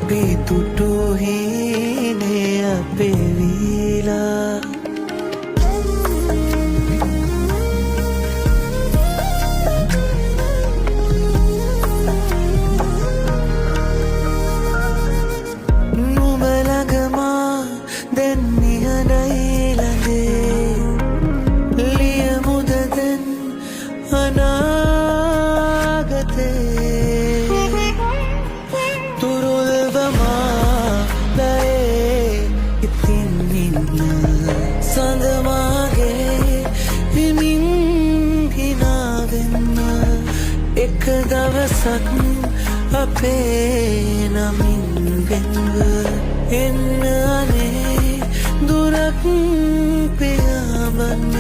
බිතුටු හීනේ අපේ වීලා දැන් නිහඬයි ළඟේ ලියමුද දැන් අනාගතේ තුරුල්වමා ලයේ ඉතින් ඉන්න සඳ මාගේ හිමින් හිනාවෙන්න එක දවසක් අපේ නමින් වෙන්ව එන්න අනේ දුරක් පියාඹන්න